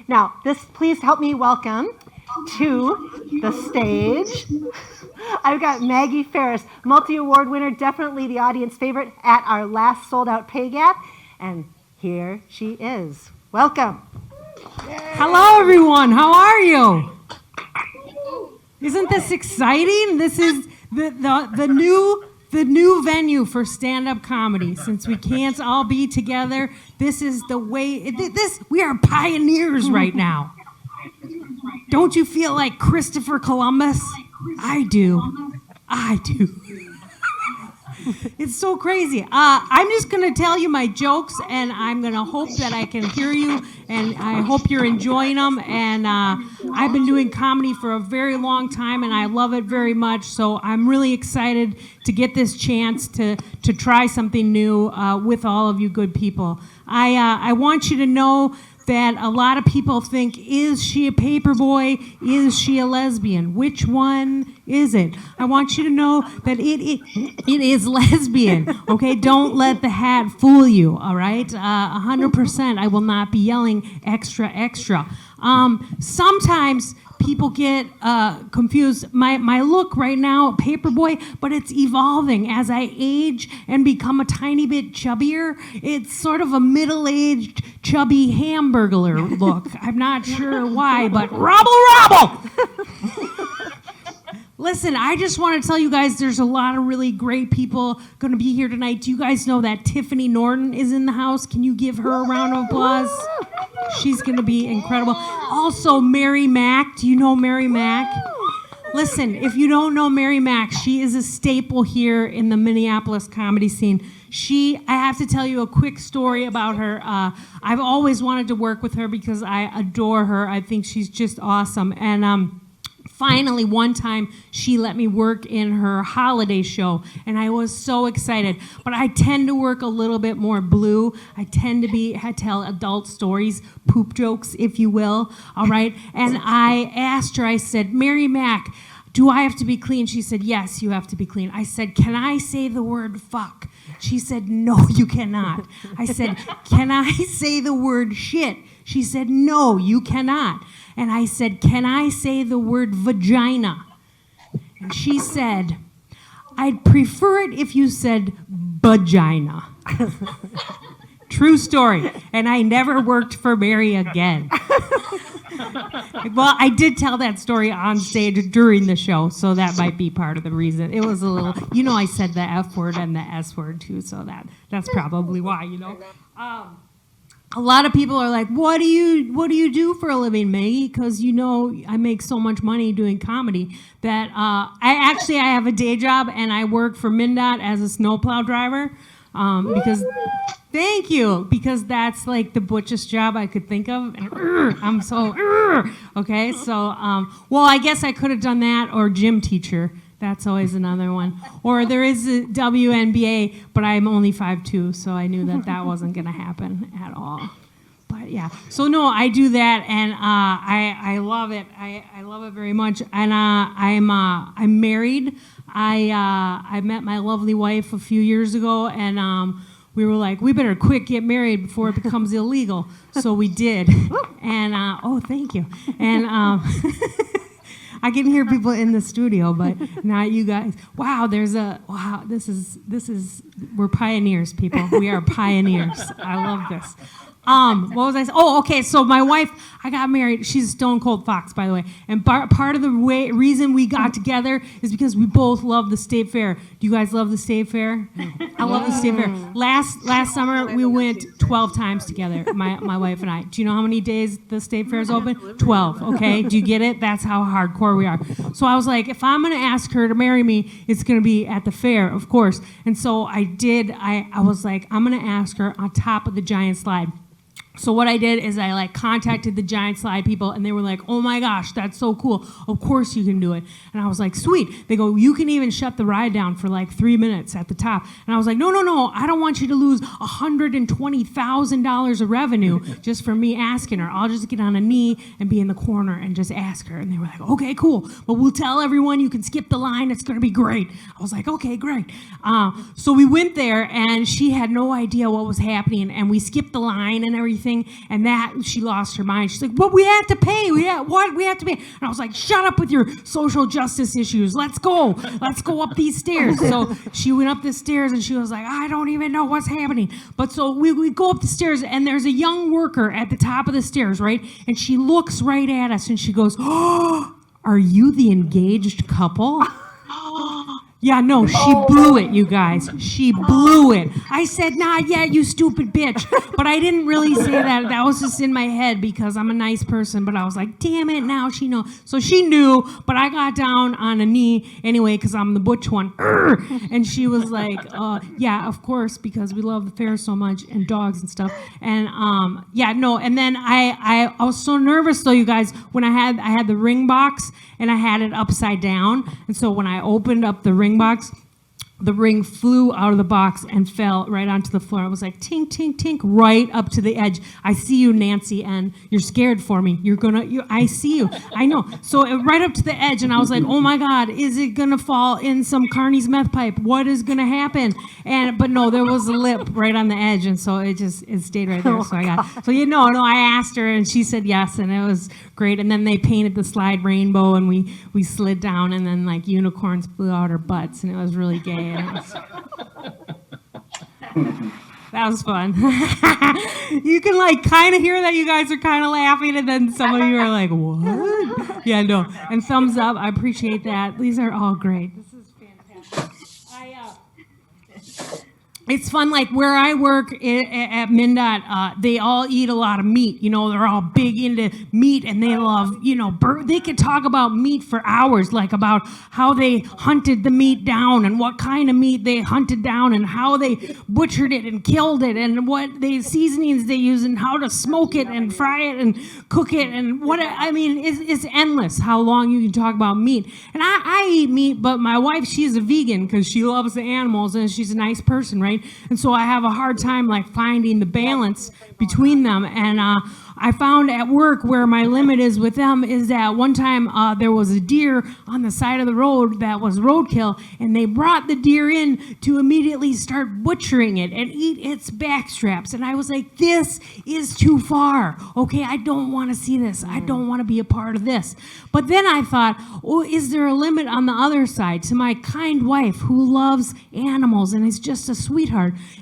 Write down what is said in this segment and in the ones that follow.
Now, please help me welcome to the stage. I've got Maggie Ferris, multi-award winner, definitely the audience favorite at our last sold-out pay gap. And here she is. Welcome. Hello, everyone. How are you? Isn't this exciting? This is the new venue for stand-up comedy. Since we can't all be together, this is the way. We are pioneers right now. Don't you feel like Christopher Columbus? I do. It's so crazy. I'm just going to tell you my jokes, and I'm going to hope that I can hear you, and I hope you're enjoying them. And I've been doing comedy for a very long time, and I love it very much. So I'm really excited to get this chance to try something new with all of you good people. I want you to know that a lot of people think, is she a paperboy? Is she a lesbian? Which one is it? I want you to know that it is lesbian, okay? Don't let the hat fool you, all right? 100%, I will not be yelling extra, extra. Sometimes people get confused. My look right now, paperboy, but it's evolving as I age and become a tiny bit chubbier. It's sort of a middle-aged, chubby hamburglar look. I'm not sure why, but robble! Listen, I just want to tell you guys there's a lot of really great people going to be here tonight. Do you guys know that Tiffany Norton is in the house? Can you give her a round of applause? She's going to be incredible. Also, Mary Mack. Do you know Mary Mack? Listen, if you don't know Mary Mack, she is a staple here in the Minneapolis comedy scene. I have to tell you a quick story about her. I've always wanted to work with her because I adore her. I think she's just awesome. And finally, one time, she let me work in her holiday show, and I was so excited. But I tend to work a little bit more blue. I tend to tell adult stories, poop jokes, if you will, all right? And I asked her, I said, Mary Mack, do I have to be clean? She said, yes, you have to be clean. I said, can I say the word fuck? She said, no, you cannot. I said, can I say the word shit? She said, no, you cannot. And I said, can I say the word vagina? And she said, I'd prefer it if you said vagina. True story. And I never worked for Mary again. Well, I did tell that story on stage during the show, so that might be part of the reason. It was a little, I said the F word and the S word too, so that's probably why, A lot of people are like, what do you do for a living, Maggie? Because I make so much money doing comedy that I have a day job and I work for MnDOT as a snowplow driver because that's like the butchest job I could think of. And I'm so okay. So I guess I could have done that, or gym teacher. That's always another one. Or there is a WNBA, but I'm only 5'2", so I knew that wasn't going to happen at all. But yeah, so no, I do that, and I love it. I love it very much. And I'm married. I met my lovely wife a few years ago, and we were like, we better quick get married before it becomes illegal. So we did. And thank you. And I can hear people in the studio, but not you guys. Wow, this is, we're pioneers, people. We are pioneers. I love this. What was I saying? Oh, okay, so my wife, I got married. She's a stone cold fox, by the way. And part of the reason we got together is because we both love the State Fair. Do you guys love the State Fair? I love the State Fair. Last summer, we went 12 times together, my wife and I. Do you know how many days the State Fair is open? 12, okay? Do you get it? That's how hardcore we are. So I was like, if I'm going to ask her to marry me, it's going to be at the fair, of course. And so I did. I was like, I'm going to ask her on top of the giant slide. So what I did is I contacted the Giant Slide people, and they were like, oh my gosh, that's so cool. Of course you can do it. And I was like, sweet. They go, you can even shut the ride down for 3 minutes at the top. And I was like, no, I don't want you to lose $120,000 of revenue just for me asking her. I'll just get on a knee and be in the corner and just ask her. And they were like, okay, cool. But we'll tell everyone you can skip the line. It's going to be great. I was like, okay, great. So we went there, and she had no idea what was happening, and we skipped the line and everything. everything. And that she lost her mind. She's like, "But we have to pay. We have to pay." And I was like, "Shut up with your social justice issues. Let's go up these stairs." So she went up the stairs and she was like, "I don't even know what's happening." But so we go up the stairs and there's a young worker at the top of the stairs, right? And she looks right at us and she goes, "Oh, are you the engaged couple?" Yeah, no, she blew it, you guys. She blew it. I said, "Not yet, you stupid bitch." But I didn't really say that. That was just in my head because I'm a nice person. But I was like, damn it, now she knows. So she knew, but I got down on a knee anyway because I'm the butch one. And she was like, yeah, of course, because we love the fair so much and dogs and stuff. And yeah, no, and then I was so nervous though, you guys, when I had the ring box and I had it upside down. And so when I opened up the ring box, the ring flew out of the box and fell right onto the floor. I was like, tink, tink, tink, right up to the edge. I see you, Nancy, and you're scared for me. I see you. I know. So right up to the edge, and I was like, oh my God, is it gonna fall in some Carney's meth pipe? What is gonna happen? But no, there was a lip right on the edge, and so it stayed right there. So I asked her, and she said yes, and it was great. And then they painted the slide rainbow, and we slid down, and then like unicorns flew out our butts, and it was really gay. That was fun. You can like kind of hear that you guys are kind of laughing, and then some of you are like, "What?" Yeah, no. And thumbs up. I appreciate that. These are all great. This is fantastic. It's fun, like where I work at MnDOT, they all eat a lot of meat. You know, they're all big into meat, and they love, they could talk about meat for hours, like about how they hunted the meat down and what kind of meat they hunted down and how they butchered it and killed it and what seasonings they use and how to smoke it and fry it and cook it and it's endless how long you can talk about meat. And I eat meat, but my wife, she's a vegan because she loves the animals and she's a nice person, right? And so I have a hard time like finding the balance between them. And I found at work where my limit is with them is that one time there was a deer on the side of the road that was roadkill, and they brought the deer in to immediately start butchering it and eat its back straps. And I was like, this is too far. Okay, I don't want to see this. I don't want to be a part of this. But then I thought, oh, is there a limit on the other side to my kind wife who loves animals and is just a sweetheart?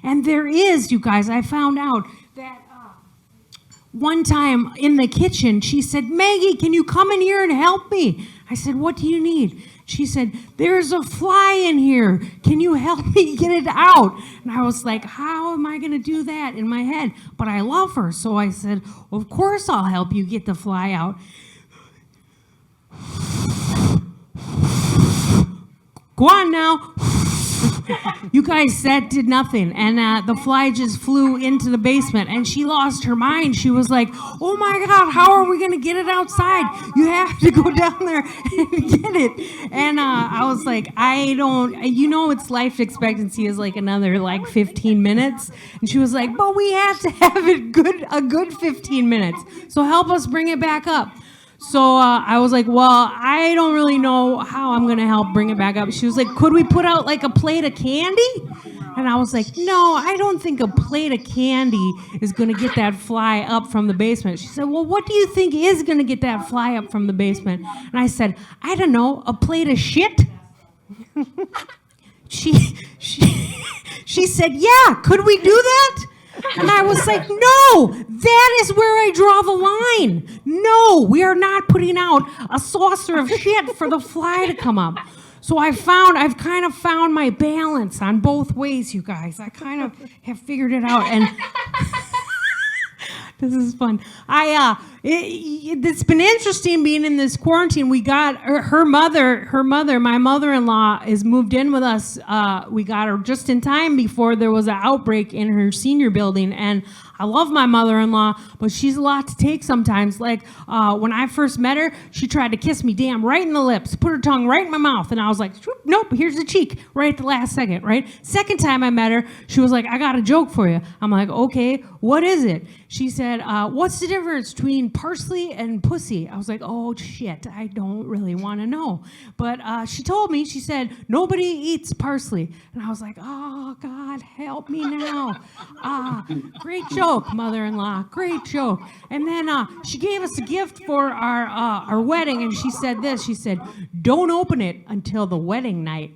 And there is, you guys. I found out that one time in the kitchen, she said, "Maggie, can you come in here and help me?" I said, "What do you need?" She said, "There's a fly in here. Can you help me get it out?" And I was like, how am I going to do that in my head? But I love her. So I said, "Of course I'll help you get the fly out." Go on now. You guys, that did nothing. And the fly just flew into the basement. And she lost her mind. She was like, "Oh my God, how are we going to get it outside? You have to go down there and get it." And I was like, its life expectancy is like another like 15 minutes. And she was like, "But we have to have it a good 15 minutes. So help us bring it back up." So I was like, "Well, I don't really know how I'm going to help bring it back up." She was like, "Could we put out like a plate of candy?" And I was like, "No, I don't think a plate of candy is going to get that fly up from the basement." She said, "Well, what do you think is going to get that fly up from the basement?" And I said, "I don't know, a plate of shit?" She said, "Yeah, could we do that?" And I was like, "No, that is where I draw the line. No, we are not putting out a saucer of shit for the fly to come up." So I've kind of found my balance on both ways, you guys. I kind of have figured it out, and this is fun. It's been interesting being in this quarantine. We got her mother, my mother-in-law is moved in with us. We got her just in time before there was an outbreak in her senior building. And I love my mother-in-law, but she's a lot to take sometimes. Like when I first met her, she tried to kiss me right in the lips, put her tongue right in my mouth. And I was like, "Nope, here's the cheek," right at the last second, right? Second time I met her, she was like, "I got a joke for you." I'm like, "Okay, what is it?" She said, "What's the difference between parsley and pussy. I was like, oh shit, I don't really want to know. But she told me, she said, nobody eats parsley. And I was like, oh God, help me now. Great joke, mother-in-law, great joke. And then she gave us a gift for our wedding, and she said this, she said, don't open it until the wedding night.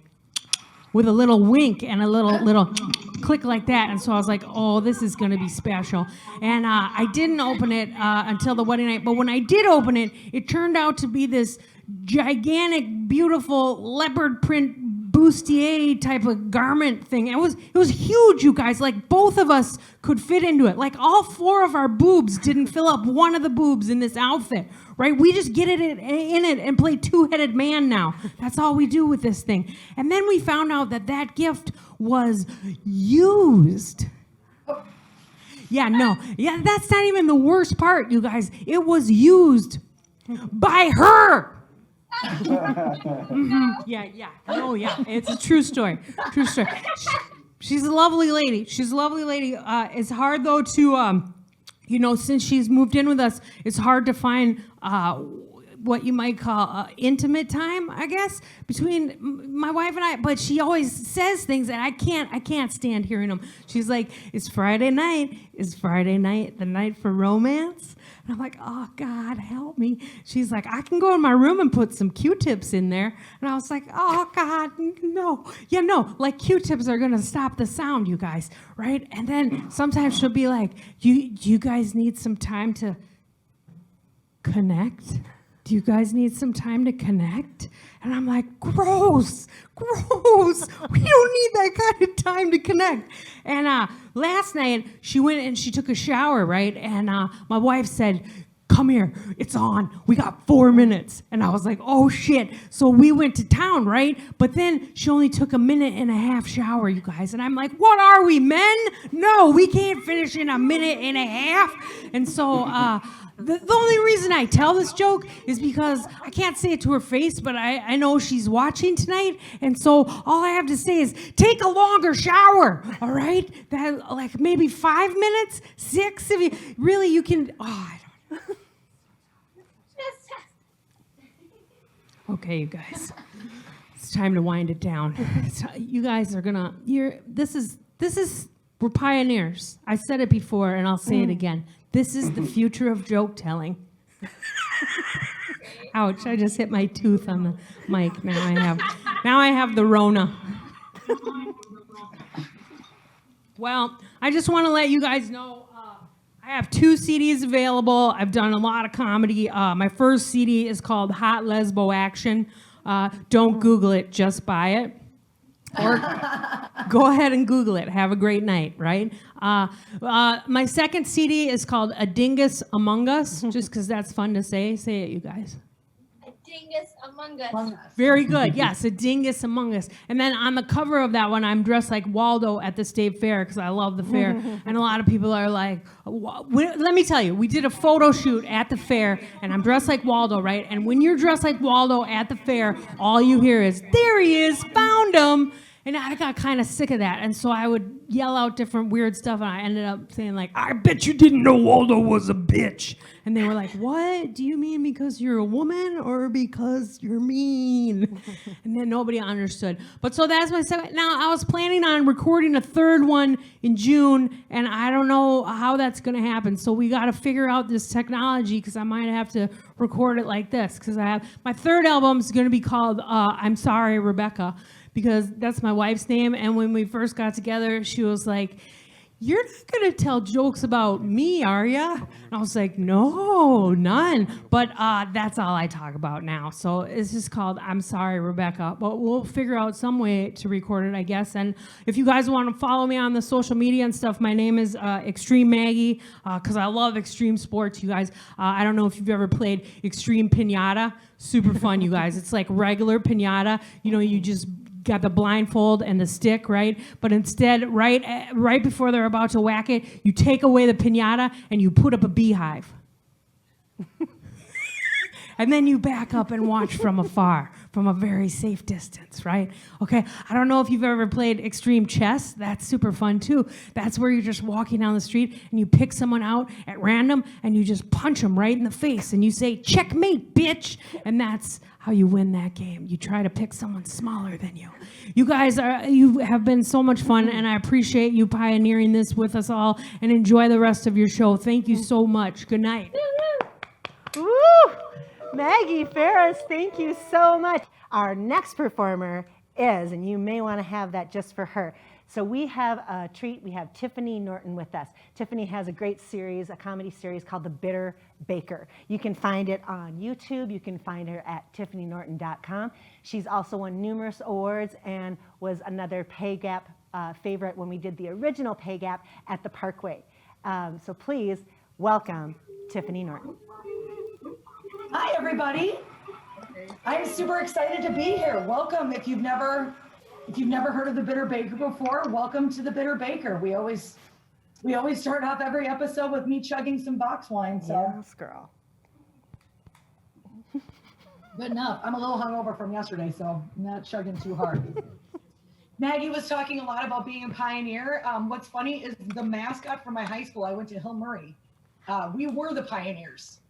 With a little wink and a little click like that. And so I was like, oh, this is going to be special. And I didn't open it until the wedding night. But when I did open it, it turned out to be this gigantic, beautiful leopard print bustier type of garment thing. It was huge, you guys. Like, both of us could fit into it. Like, all 4 of our boobs didn't fill up one of the boobs in this outfit, right? We just get it in it and play two-headed man now. That's all we do with this thing. And then we found out that gift was used. Yeah, that's not even the worst part, you guys. It was used by her. Mm-hmm. Yeah. Oh, yeah. It's a true story. She's a lovely lady. It's hard, though, to, since she's moved in with us, it's hard to find what you might call intimate time, I guess, between my wife and I. But she always says things that I can't stand hearing them. She's like, "Is Friday night the night for romance?" And I'm like, "Oh God, help me." She's like, "I can go in my room and put some Q-tips in there." And I was like, "Oh God, no." Yeah, no, like Q-tips are gonna stop the sound, you guys, right? And then sometimes she'll be like, "You guys need some time to connect? Do you guys need some time to connect?" And I'm like, gross. We don't need that kind of time to connect. And last night, she went and she took a shower, right? And my wife said, "Come here, it's on. We got 4 minutes." And I was like, oh shit. So we went to town, right? But then she only took a minute and a half shower, you guys. And I'm like, what are we, men? No, we can't finish in a minute and a half. And so the only reason I tell this joke is because I can't say it to her face, but I know she's watching tonight. And so all I have to say is take a longer shower, all right? That, like, maybe 5 minutes, 6, if you really, you can, I don't know. Okay, you guys, it's time to wind it down. You guys are gonna, we're pioneers. I said it before and I'll say it again. This is the future of joke telling. Ouch, I just hit my tooth on the mic. Now I have the Rona. Well, I just want to let you guys know, I have 2 CDs available. I've done a lot of comedy. My first CD is called Hot Lesbo Action. Don't Google it, just buy it. Or go ahead and Google it. Have a great night, right? My second CD is called A Dingus Among Us, just because that's fun to say. Say it, you guys. A dingus among us. Very good. Yes, a dingus among us. And then on the cover of that one, I'm dressed like Waldo at the State Fair because I love the fair. And a lot of people are like, let me tell you, we did a photo shoot at the fair, and I'm dressed like Waldo, right? And when you're dressed like Waldo at the fair, all you hear is, "There he is, found him." And I got kind of sick of that. And so I would yell out different weird stuff. And I ended up saying, like, "I bet you didn't know Waldo was a bitch." And they were like, "What? Do you mean because you're a woman or because you're mean?" And then nobody understood. But so that's my second. Now, I was planning on recording a third one in June. And I don't know how that's going to happen. So we got to figure out this technology because I might have to record it like this. Because my third album is going to be called I'm Sorry, Rebecca. Because that's my wife's name, and when we first got together, she was like, "You're not going to tell jokes about me, are you?" And I was like, "No, none." But that's all I talk about now. So it's just called I'm Sorry, Rebecca. But we'll figure out some way to record it, I guess. And if you guys want to follow me on the social media and stuff, my name is Extreme Maggie, because I love extreme sports, you guys. I don't know if you've ever played Extreme Pinata. Super fun, you guys. It's like regular pinata. You just got the blindfold and the stick, right? But instead, right before they're about to whack it, you take away the piñata and you put up a beehive. And then you back up and watch from afar from a very safe distance, right? Okay, I don't know if you've ever played extreme chess. That's super fun too. That's where you're just walking down the street and you pick someone out at random and you just punch them right in the face and you say, checkmate, bitch. And that's how you win that game. You try to pick someone smaller than you. You have been so much fun, and I appreciate you pioneering this with us all, and enjoy the rest of your show. Thank you so much. Good night. Woo! Maggie Ferris, thank you so much. Our next performer is, and you may want to have that just for her. So we have a treat. We have Tiffany Norton with us. Tiffany has a great series, a comedy series called The Bitter Baker. You can find it on YouTube. You can find her at tiffanynorton.com. She's also won numerous awards and was another Pay Gap favorite when we did the original Pay Gap at the Parkway. So please welcome Tiffany Norton. Hi, everybody. I'm super excited to be here. Welcome. If you've never heard of the Bitter Baker before, welcome to the Bitter Baker. We always start off every episode with me chugging some box wine. So Yes, girl. good enough. I'm a little hungover from yesterday, so I'm not chugging too hard. Maggie was talking a lot about being a pioneer. What's funny is the mascot for my high school, I went to Hill Murray. We were the pioneers.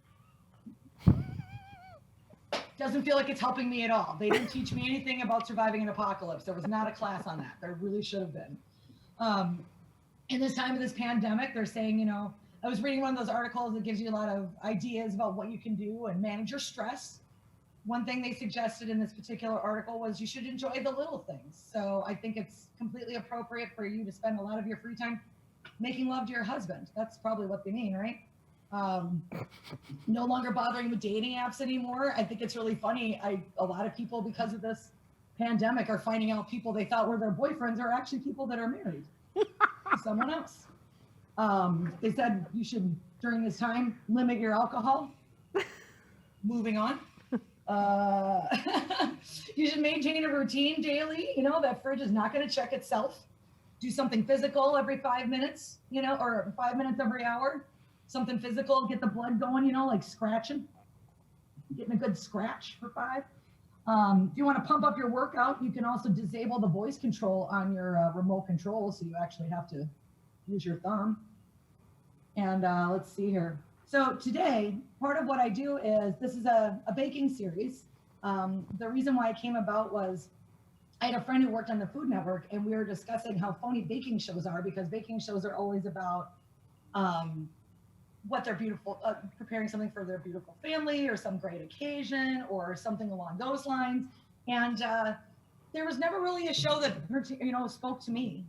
Doesn't feel like it's helping me at all. They didn't teach me anything about surviving an apocalypse. There was not a class on that. There really should have been. In this time of this pandemic, they're saying, I was reading one of those articles that gives you a lot of ideas about what you can do and manage your stress. One thing they suggested in this particular article was you should enjoy the little things. So I think it's completely appropriate for you to spend a lot of your free time making love to your husband. That's probably what they mean, right? No longer bothering with dating apps anymore. I think it's really funny. A lot of people, because of this pandemic, are finding out people they thought were their boyfriends are actually people that are married to someone else. They said you should, during this time, limit your alcohol. Moving on. You should maintain a routine daily. That fridge is not going to check itself. Do something physical every 5 minutes, or 5 minutes every hour. Something physical, get the blood going, like scratching, getting a good scratch for 5. If you want to pump up your workout, you can also disable the voice control on your remote control, so you actually have to use your thumb. And let's see here. So today, part of what I do is, this is a baking series. The reason why it came about was I had a friend who worked on the Food Network, and we were discussing how phony baking shows are, because baking shows are always about what they're beautiful, preparing something for their beautiful family or some great occasion or something along those lines. And there was never really a show that, spoke to me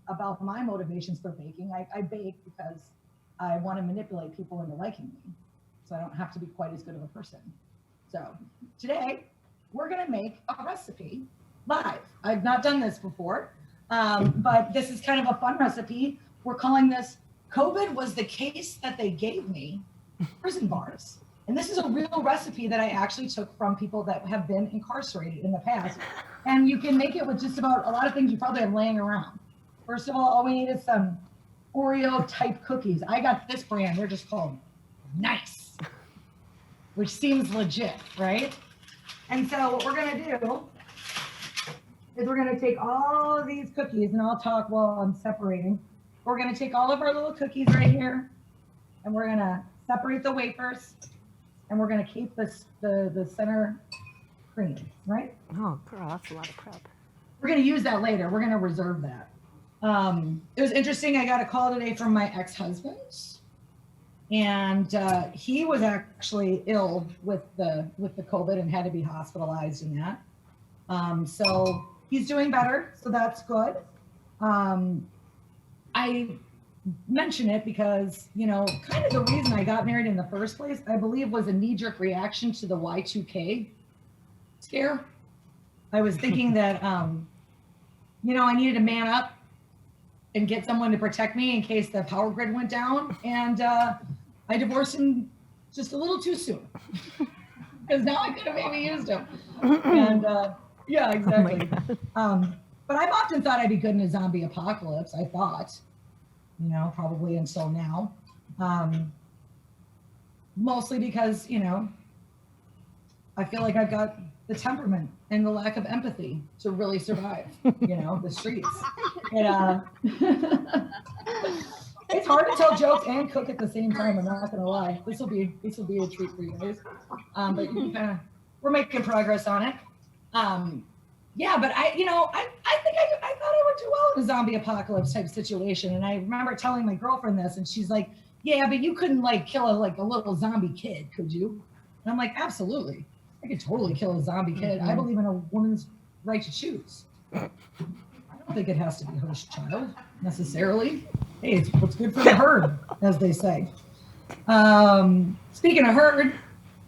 about my motivations for baking. I bake because I want to manipulate people into liking me, so I don't have to be quite as good of a person. So today we're going to make a recipe live. I've not done this before, but this is kind of a fun recipe. We're calling this COVID was the case that they gave me prison bars. And this is a real recipe that I actually took from people that have been incarcerated in the past. And you can make it with just about a lot of things you probably have laying around. First of all we need is some Oreo type cookies. I got this brand, they're just called Nice, which seems legit, right? And so what we're gonna do is we're gonna take all of these cookies, and I'll talk while I'm separating. We're going to take all of our little cookies right here, and we're going to separate the wafers, and we're going to keep the center cream, right? Oh, girl, that's a lot of prep. We're going to use that later. We're going to reserve that. It was interesting. I got a call today from my ex-husband, and he was actually ill with the COVID and had to be hospitalized in that. So he's doing better, so that's good. I mention it because, kind of the reason I got married in the first place, I believe, was a knee-jerk reaction to the Y2K scare. I was thinking that, I needed to man up and get someone to protect me in case the power grid went down. And I divorced him just a little too soon because now I could have maybe used him. And yeah, exactly. But I've often thought I'd be good in a zombie apocalypse. I thought, probably until now. Mostly because, I feel like I've got the temperament and the lack of empathy to really survive, the streets. And, it's hard to tell jokes and cook at the same time. I'm not gonna lie. This will be a treat for you guys. But we're making progress on it. Yeah, but I think I thought I would do well in a zombie apocalypse type situation. And I remember telling my girlfriend this, and she's like, "Yeah, but you couldn't kill a little zombie kid, could you?" And I'm like, "Absolutely, I could totally kill a zombie kid. I believe in a woman's right to choose. I don't think it has to be her child necessarily. Hey, it's what's good for the herd, as they say." Speaking of herd,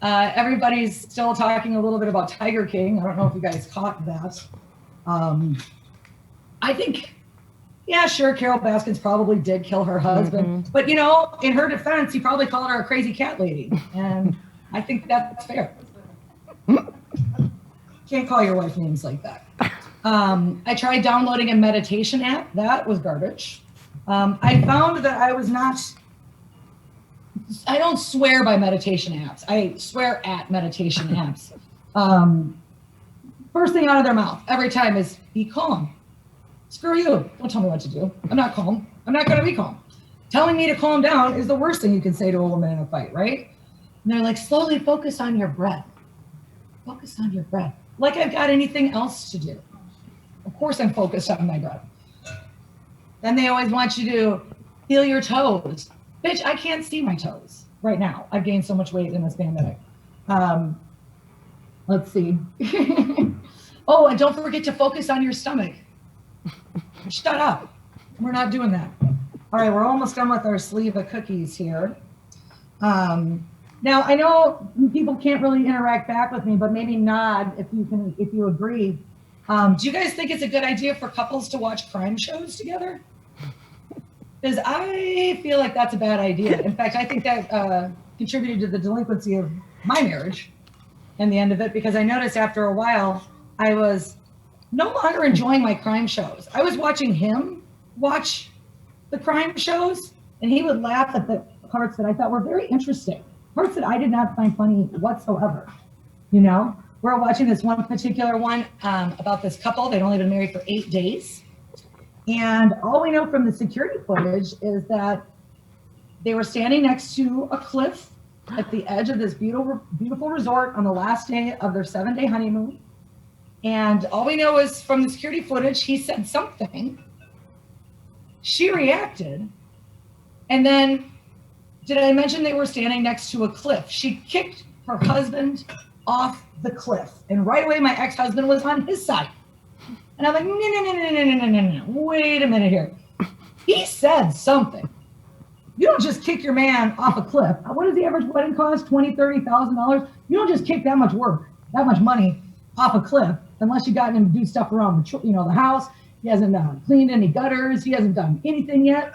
everybody's still talking a little bit about Tiger King. I don't know if you guys caught that. I think, yeah, sure, Carol Baskins probably did kill her husband, but in her defense, he probably called her a crazy cat lady, and I think that's fair. Can't call your wife names like that. I tried downloading a meditation app. That was garbage. I found that I don't swear by meditation apps. I swear at meditation apps. First thing out of their mouth every time is, be calm. Screw you. Don't tell me what to do. I'm not calm. I'm not going to be calm. Telling me to calm down is the worst thing you can say to a woman in a fight, right? And they're like, slowly focus on your breath. Focus on your breath. Like I've got anything else to do. Of course I'm focused on my breath. Then they always want you to feel your toes. Bitch, I can't see my toes right now. I've gained so much weight in this pandemic. Let's see. Oh, and don't forget to focus on your stomach. Shut up. We're not doing that. All right, we're almost done with our sleeve of cookies here. Now I know people can't really interact back with me, but maybe nod if you agree. Do you guys think it's a good idea for couples to watch crime shows together? Because I feel like that's a bad idea. In fact, I think that contributed to the delinquency of my marriage and the end of it, because I noticed after a while, I was no longer enjoying my crime shows. I was watching him watch the crime shows, and he would laugh at the parts that I thought were very interesting, parts that I did not find funny whatsoever. We're watching this one particular one about this couple. They'd only been married for 8 days. And all we know from the security footage is that they were standing next to a cliff at the edge of this beautiful resort on the last day of their 7-day honeymoon. And all we know is from the security footage, he said something. She reacted. And then, did I mention they were standing next to a cliff? She kicked her husband off the cliff. And right away, my ex-husband was on his side. And I'm like, no, wait a minute here. He said something. You don't just kick your man off a cliff. What does the average wedding cost? $20,000, $30,000? You don't just kick that much money off a cliff unless you got him to do stuff around the house. He hasn't cleaned any gutters. He hasn't done anything yet.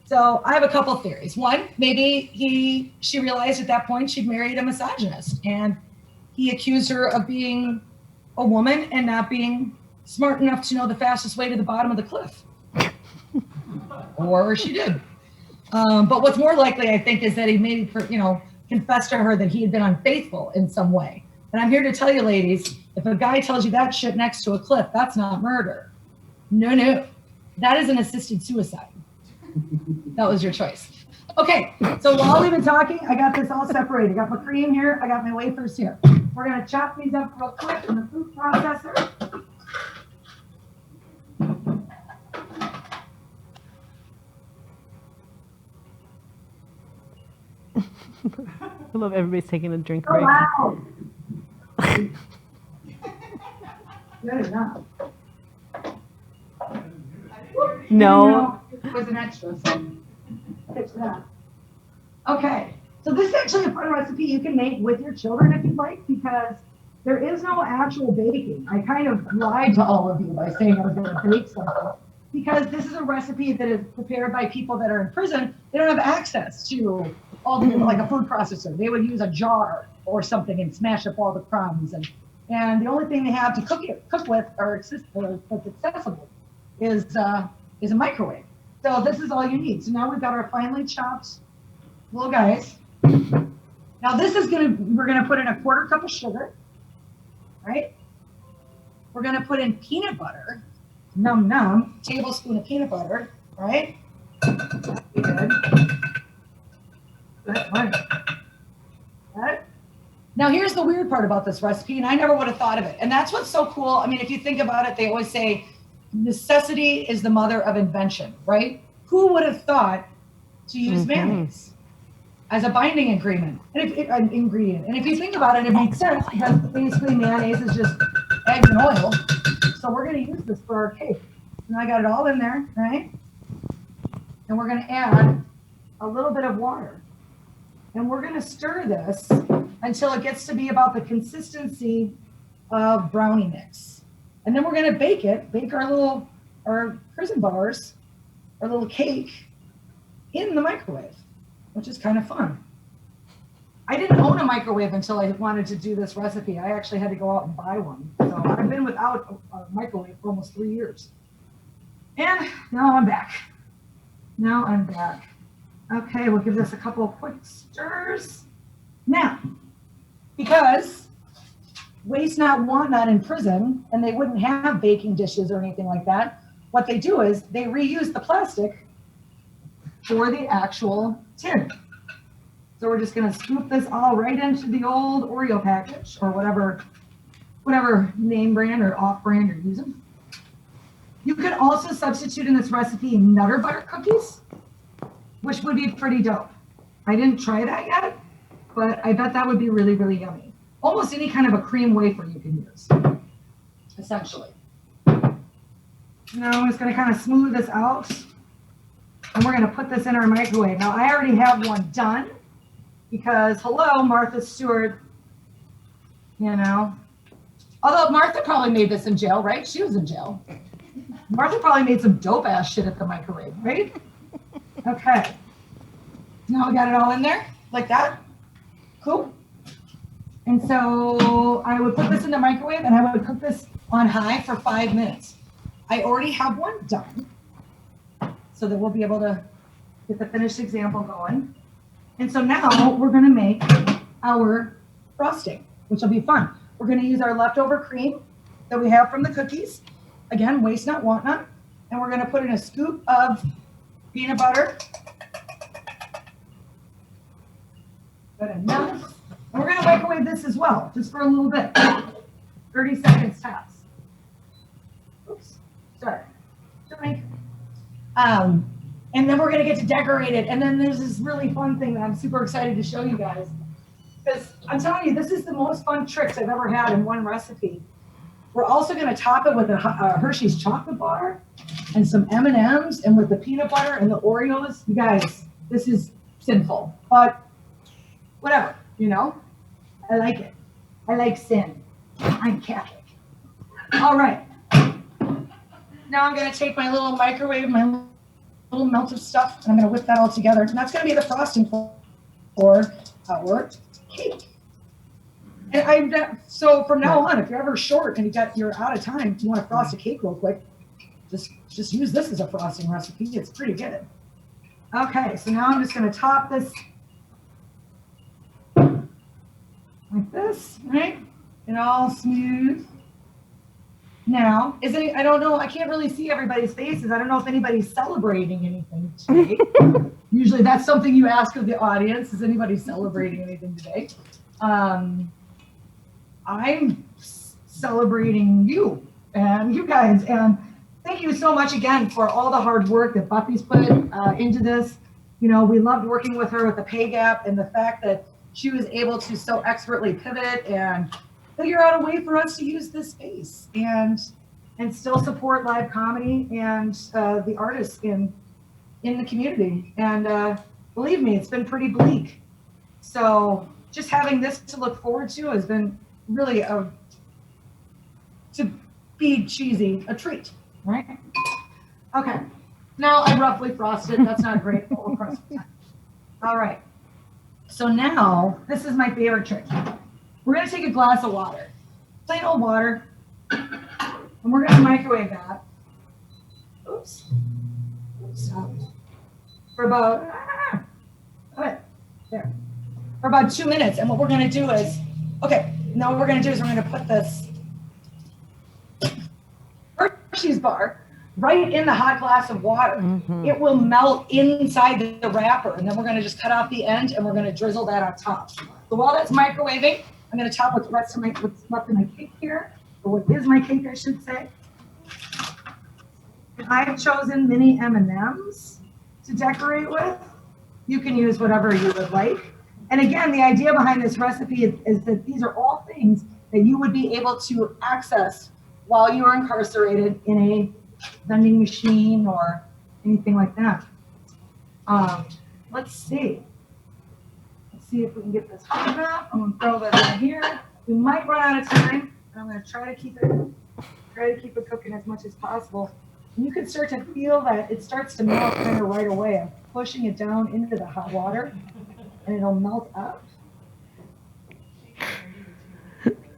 So I have a couple theories. One, maybe she realized at that point she'd married a misogynist, and he accused her of being a woman and not being smart enough to know the fastest way to the bottom of the cliff. Or she did. But what's more likely, I think, is that he maybe, confessed to her that he had been unfaithful in some way. And I'm here to tell you, ladies, if a guy tells you that shit next to a cliff, that's not murder. No. That is an assisted suicide. That was your choice. Okay, so while we've been talking, I got this all separated. I got my cream here. I got my wafers here. We're going to chop these up real quick in the food processor. I love everybody's taking a drink break. Wow. Good enough. No. It was an extra, so fix that. Okay, so this is actually a fun recipe you can make with your children if you'd like, because there is no actual baking. I kind of lied to all of you by saying I was going to bake something, because this is a recipe that is prepared by people that are in prison. They don't have access to all the, like a food processor. They would use a jar or something and smash up all the crumbs. And the only thing they have to cook with that's accessible is a microwave. So this is all you need. So now we've got our finely chopped little guys. Now this is we're gonna put in a 1/4 cup of sugar. right? We're going to put in peanut butter, num num, tablespoon of peanut butter, right? Good. Good. Right. Now, here's the weird part about this recipe, and I never would have thought of it. And that's what's so cool. I mean, if you think about it, they always say necessity is the mother of invention, right? Who would have thought to use mayonnaise as a binding ingredient? And if you think about it, it makes sense because basically mayonnaise is just eggs and oil. So we're going to use this for our cake. And I got it all in there, right? And we're going to add a little bit of water. And we're going to stir this until it gets to be about the consistency of brownie mix. And then we're going to bake our prison bars, our little cake in the microwave, which is kind of fun. I didn't own a microwave until I wanted to do this recipe. I actually had to go out and buy one. So I've been without a microwave for almost 3 years. And now I'm back. Okay, we'll give this a couple of quick stirs. Now, because waste not, want not in prison, and they wouldn't have baking dishes or anything like that, what they do is they reuse the plastic for the actual tin. So we're just going to scoop this all right into the old Oreo package or whatever name brand or off brand you're using. You could also substitute in this recipe Nutter Butter cookies, which would be pretty dope. I didn't try that yet, but I bet that would be really, really yummy. Almost any kind of a cream wafer you can use, essentially. Now I'm just going to kind of smooth this out, and we're going to put this in our microwave. Now I already have one done because, hello, Martha Stewart, Although Martha probably made this in jail, right? She was in jail. Martha probably made some dope ass shit at the microwave, right? Okay. Now we got it all in there like that. Cool. And so I would put this in the microwave and I would cook this on high for 5 minutes. I already have one done so that we'll be able to get the finished example going. And so now we're going to make our frosting, which will be fun. We're going to use our leftover cream that we have from the cookies. Again, waste not, want not. And we're going to put in a scoop of peanut butter. Good enough. And we're going to microwave this as well, just for a little bit. 30 seconds tops. Oops, sorry. And then we're going to get to decorate it. And then there's this really fun thing that I'm super excited to show you guys. Because I'm telling you, this is the most fun tricks I've ever had in one recipe. We're also going to top it with a Hershey's chocolate bar and some M&Ms, and with the peanut butter and the Oreos. You guys, this is sinful, but whatever, I like it. I like sin. I'm Catholic. All right. Now I'm going to take my little microwave, my little melted stuff, and I'm going to whip that all together. And that's going to be the frosting for our cake. And so from now on, if you're ever short and you're out of time, you want to frost a cake real quick, just use this as a frosting recipe. It's pretty good. Okay, so now I'm just going to top this like this, right? And all smooth. Now, I don't know, I can't really see everybody's faces. I don't know if anybody's celebrating anything today. Usually that's something you ask of the audience. Is anybody celebrating anything today? I'm celebrating you and you guys. And thank you so much again for all the hard work that Buffy's put into this. We loved working with her with the pay gap and the fact that she was able to so expertly pivot and figure out a way for us to use this space and still support live comedy and the artists in the community. And believe me, it's been pretty bleak. So just having this to look forward to has been really to be cheesy, a treat, right? Okay, now I roughly frosted. That's not great, but we'll cross it. All right, so now this is my favorite trick. We're gonna take a glass of water, plain old water, and we're gonna microwave that. Oops. Stop. For about, there. For about 2 minutes. And what we're gonna do is, now what we're gonna do is we're gonna put this Hershey's bar right in the hot glass of water. It will melt inside the wrapper, and then we're going to just cut off the end, and we're going to drizzle that on top. So while that's microwaving, I'm going to top what's left in my cake here, or what is my cake, I should say. I've chosen mini M&Ms to decorate with. You can use whatever you would like. And again, the idea behind this recipe is that these are all things that you would be able to access while you are incarcerated in a vending machine or anything like that. Let's see. Let's see if we can get this hot enough. I'm gonna throw that in here. We might run out of time, and I'm gonna try to keep it cooking as much as possible. And you can start to feel that it starts to melt kind of right away. I'm pushing it down into the hot water, and it'll melt up.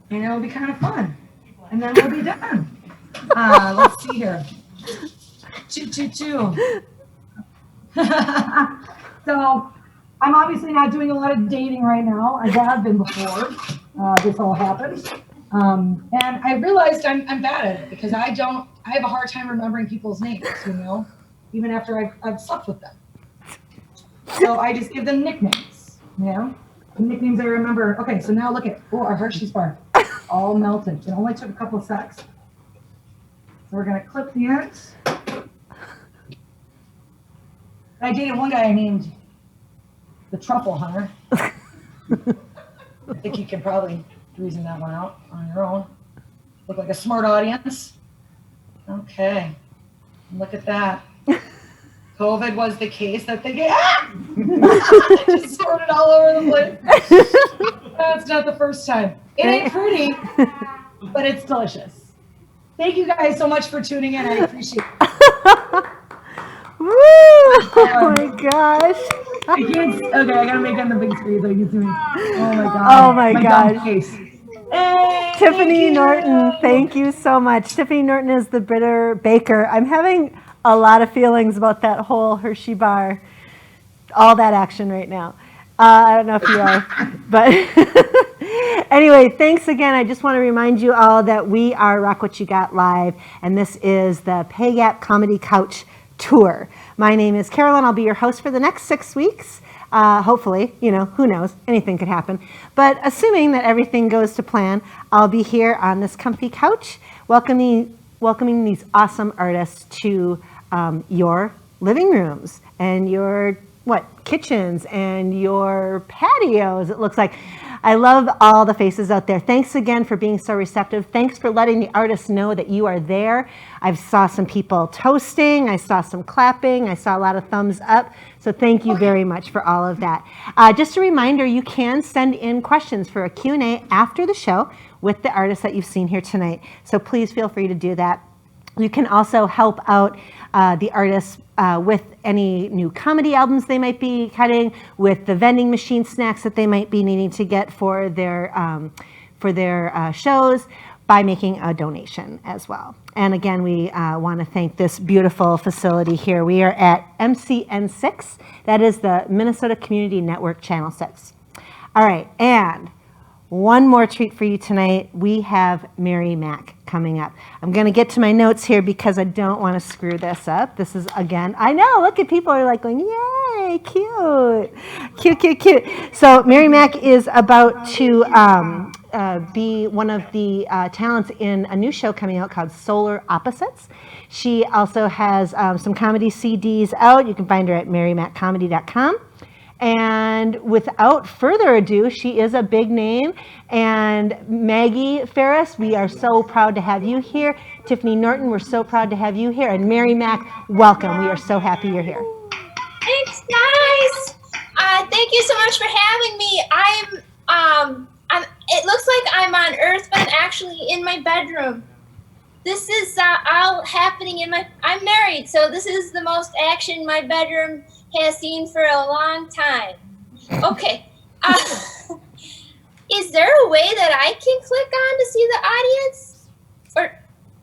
And it'll be kind of fun. And then we'll be done. Let's see here. 222. So I'm obviously not doing a lot of dating right now. I have been before this all happened. And I realized I'm bad at it because I have a hard time remembering people's names, even after I've slept with them. So I just give them nicknames, The nicknames I remember. Okay, so now look at, our Hershey's bar. All melted. It only took a couple of seconds. So we're going to clip the ends. I dated one guy I named the Truffle Hunter. I think you can probably reason that one out on your own. Look like a smart audience. Okay. Look at that. COVID was the case that they get. They just squirted all over the place. That's not the first time. It ain't pretty, but it's delicious. Thank you guys so much for tuning in. I appreciate it. Woo! Oh my gosh. Okay, I gotta make it on the big screen so you can see me. Oh my god. Oh my gosh. Hey, Tiffany Norton, thank you so much. Tiffany Norton is the bitter baker. I'm having a lot of feelings about that whole Hershey bar, all that action right now. I don't know if you are, but anyway, thanks again. I just want to remind you all that we are Rock What You Got Live, and this is the Pay Gap Comedy Couch Tour. My name is Carolyn. I'll be your host for the next 6 weeks. Hopefully, who knows, anything could happen. But assuming that everything goes to plan, I'll be here on this comfy couch welcoming these awesome artists to your living rooms and your kitchens and your patios, it looks like. I love all the faces out there. Thanks again for being so receptive. Thanks for letting the artists know that you are there. I saw some people toasting. I saw some clapping. I saw a lot of thumbs up. So thank you very much for all of that. Just a reminder, you can send in questions for a Q&A after the show with the artists that you've seen here tonight. So please feel free to do that. You can also help out the artists with any new comedy albums they might be cutting, with the vending machine snacks that they might be needing to get for their shows, by making a donation as well. And again, we want to thank this beautiful facility here. We are at MCN 6. That is the Minnesota Community Network Channel 6. All right, and one more treat for you tonight. We have Mary Mack coming up. I'm going to get to my notes here because I don't want to screw this up. This is, again, I know, look at people are like going, yay, cute. So Mary Mack is about to be one of the talents in a new show coming out called Solar Opposites. She also has some comedy CDs out. You can find her at marymackcomedy.com. And without further ado, she is a big name. And Maggie Ferris, we are so proud to have you here. Tiffany Norton, we're so proud to have you here. And Mary Mack, welcome. We are so happy you're here. Thanks, guys. Thank you so much for having me. It looks like I'm on Earth, but I'm actually in my bedroom. This is all happening I'm married, so this is the most action my bedroom has seen for a long time. Okay. Is there a way that I can click on to see the audience?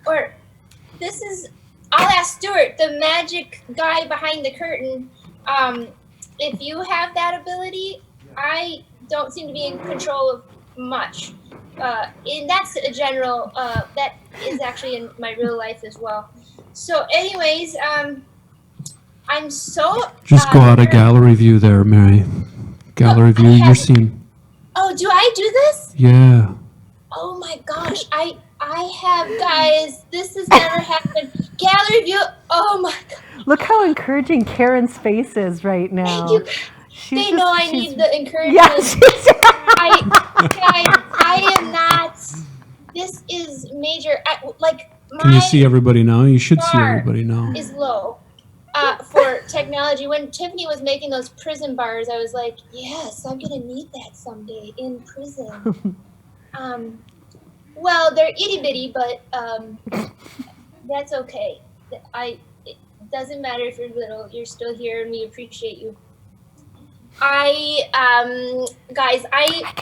Or this is, I'll ask Stuart, the magic guy behind the curtain. If you have that ability, I don't seem to be in control of much. and that's a general. That is actually in my real life as well. So, anyways, I'm so. Just go out of gallery view there, Mary. Gallery view, you're seen. Oh, do I do this? Yeah. Oh my gosh, I have, guys. This has never happened. Gallery view. Oh my god. Look how encouraging Karen's face is right now. Thank you. She's They know I she's- need the encouragement. Yeah, she's, I am not. This is major. Can you see everybody now? You should see bar everybody now. is low for technology. When Tiffany was making those prison bars, I was like, yes, I'm gonna need that someday in prison. Well, they're itty bitty, but that's okay. It doesn't matter if you're little. You're still here, and we appreciate you. Guys, I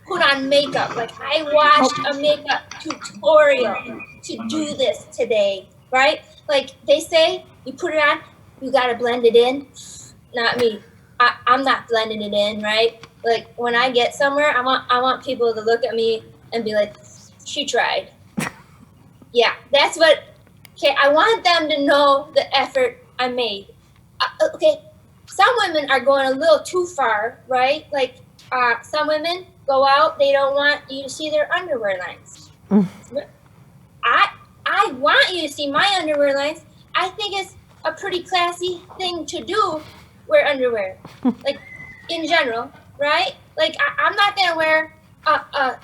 put on makeup. Like, I watched a makeup tutorial to do this today, right? Like, they say you put it on, you gotta blend it in. Not me. I'm not blending it in, right? Like, when I get somewhere, I want people to look at me and be like, she tried. Yeah, that's what. Okay, I want them to know the effort I made. Okay, some women are going a little too far, right? Like, some women go out, they don't want you to see their underwear lines. I want you to see my underwear lines. I think it's a pretty classy thing to do, wear underwear. Like, in general, right? Like, I'm not gonna wear a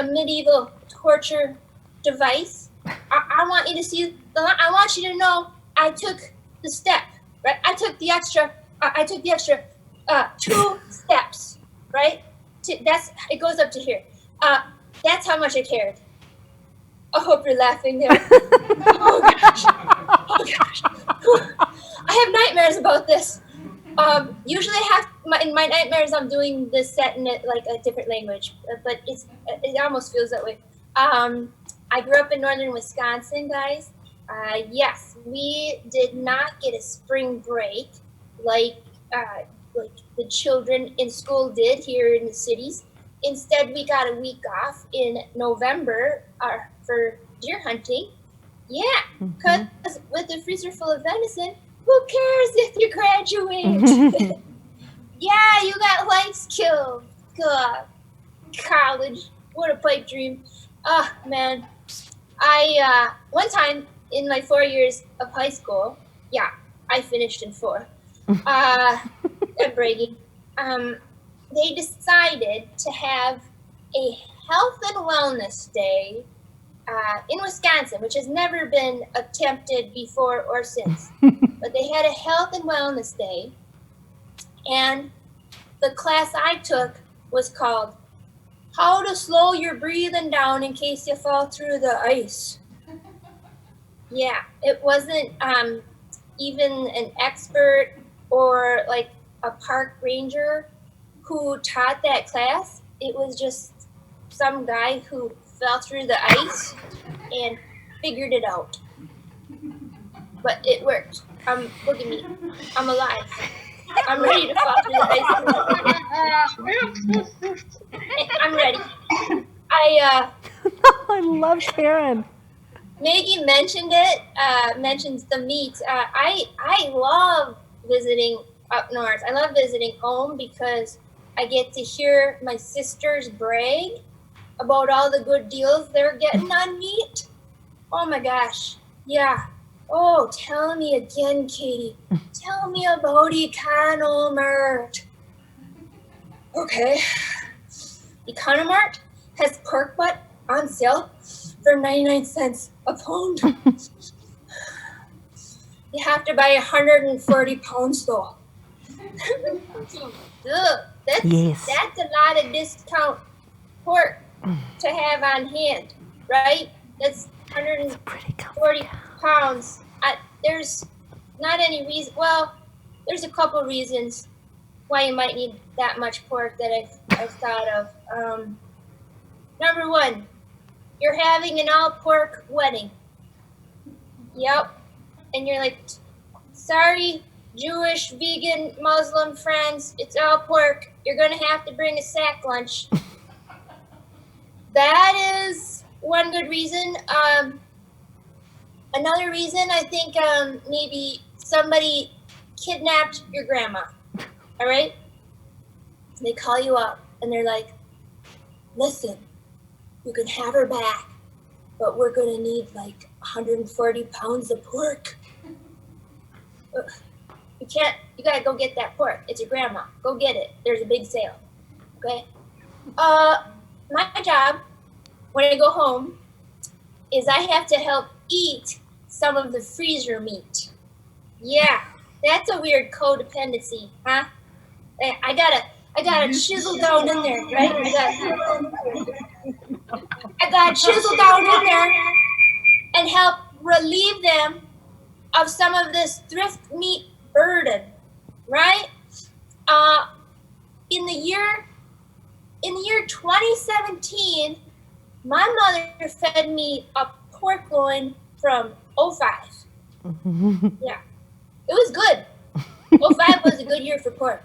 medieval torture device. I want you to see I want you to know I took the step, right? I took the extra 2 steps, right? It goes up to here. That's how much I cared. I hope you're laughing there. Oh gosh. I have nightmares about this. Usually in my nightmares I'm doing this set in like a different language, but it almost feels that way. I grew up in northern Wisconsin, guys. Yes, we did not get a spring break like the children in school did here in the cities. Instead, we got a week off in November for deer hunting. Yeah, because with the freezer full of venison, who cares if you graduate? Yeah, you got lights killed. God, college, what a pipe dream. Oh, man. One time in my 4 years of high school, yeah, I finished in 4. I'm bragging. They decided to have a health and wellness day in Wisconsin, which has never been attempted before or since. But they had a health and wellness day, and the class I took was called How to Slow Your Breathing Down in Case You Fall Through the Ice. Yeah, it wasn't even an expert or like a park ranger who taught that class. It was just some guy who fell through the ice and figured it out. But it worked. Look at me. I'm alive. I'm ready to fall through the ice. I'm ready. I love Karen. Maggie mentioned it, mentions the meat. I love visiting up north. I love visiting home because I get to hear my sisters brag about all the good deals they're getting on meat. Oh my gosh. Yeah. Oh, tell me again, Katie. Tell me about Economart. Okay. Economart has pork butt on sale for 99 cents a pound. You have to buy 140 pounds though. That's a lot of discount pork to have on hand, right? That's 140 pounds. There's not any reason. Well, there's a couple reasons why you might need that much pork that I've thought of. Number 1, you're having an all pork wedding. Yep. And you're like, sorry, Jewish, vegan, Muslim friends, it's all pork. You're going to have to bring a sack lunch. that is one good reason. Another reason, I think maybe somebody kidnapped your grandma. All right? They call you up and they're like, listen, you can have her back, but we're going to need like 140 pounds of pork. You got to go get that pork. It's your grandma. Go get it. There's a big sale. Okay? My job, when I go home, is I have to help eat some of the freezer meat. Yeah, that's a weird codependency, huh? I gotta chisel down in there, right? I gotta chisel down in there and help relieve them of some of this thrift meat burden, right? In the year 2017, my mother fed me a pork loin from 05. Yeah, it was good. 05 was a good year for pork.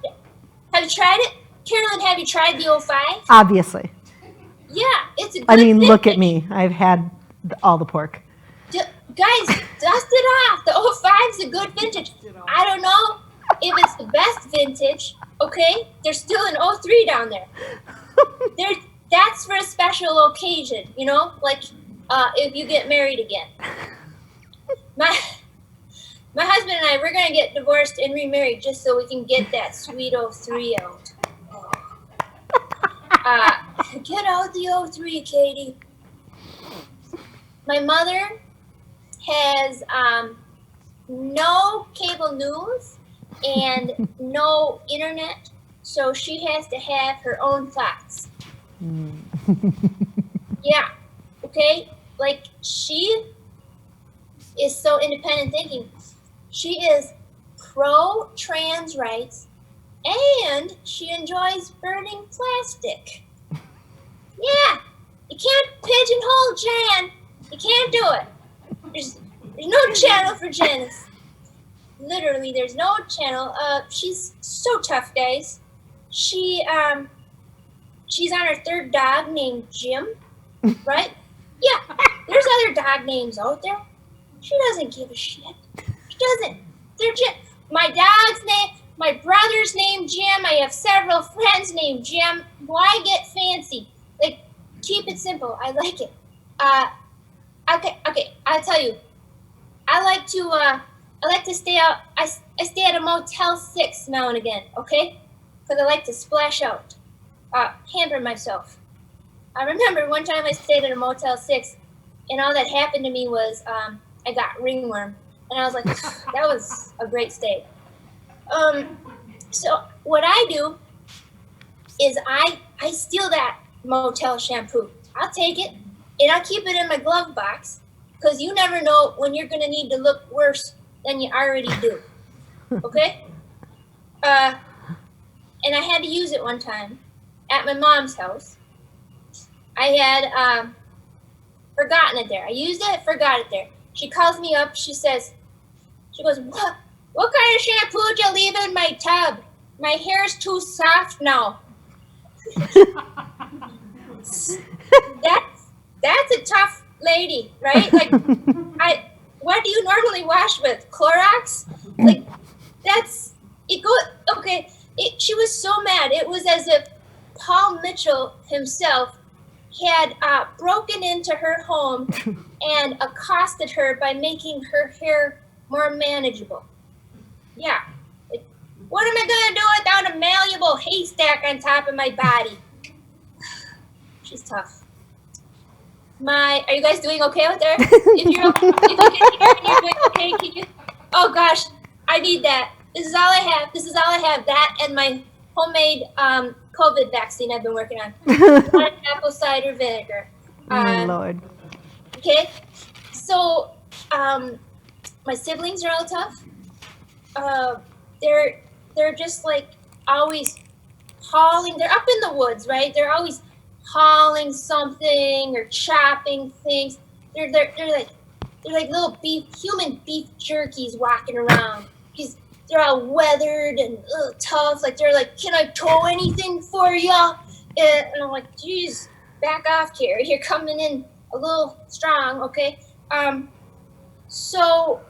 Yeah. Have you tried it? Carolyn, have you tried the 05? Obviously. Yeah, it's a good I mean, look vintage. at me. I've had all the pork. Guys, dust it off. The 05's a good vintage. I don't know if it's the best vintage, okay? There's still an 03 down there. That's for a special occasion, you know? Like if you get married again. My husband and I, we're going to get divorced and remarried just so we can get that sweet 03 out. Get out the 03, Katie. My mother has no cable news and no internet, so she has to have her own thoughts. Yeah, okay? Like, she is so independent thinking. She is pro-trans rights, and she enjoys burning plastic. Yeah, you can't pigeonhole Jan. You can't do it. There's no channel for Janice. Literally, there's no channel. She's so tough, guys. She's on her third dog named Jim, right? Yeah, there's other dog names out there. She doesn't give a shit. She doesn't. They're Jim. My dog's name, my brother's named Jim. I have several friends named Jim. Why get fancy? Like, keep it simple. I like it. Okay. I'll tell you. I like to stay out. I stay at a Motel 6 now and again. Okay, because I like to splash out, pamper myself. I remember one time I stayed at a Motel 6, and all that happened to me was I got ringworm, and I was like, that was a great stay. So what I do is I steal that motel shampoo. I'll take it and I'll keep it in my glove box because you never know when you're gonna need to look worse than you already do. Okay? And I had to use it one time at my mom's house. I had forgotten it there. I used it, forgot it there. She calls me up. She goes, what kind of shampoo did you leave in my tub? My hair's too soft now. That's a tough lady, right? Like, what do you normally wash with? Clorox? Like, okay. She was so mad. It was as if Paul Mitchell himself had broken into her home and accosted her by making her hair more manageable. Yeah. Like, what am I going to do without a malleable haystack on top of my body? She's tough. Are you guys doing okay out there? If you can hear and you're doing okay, can you? Oh gosh, I need that. This is all I have. That and my homemade COVID vaccine I've been working on. Apple cider vinegar. Lord. Okay, so my siblings are all tough. They're just like always hauling. They're up in the woods, right? They're always hauling something or chopping things. They're like little human beef jerkies walking around. They're all weathered and tough. Like they're like, can I tow anything for ya? And I'm like, geez, back off, Carrie. You're coming in a little strong, okay? So,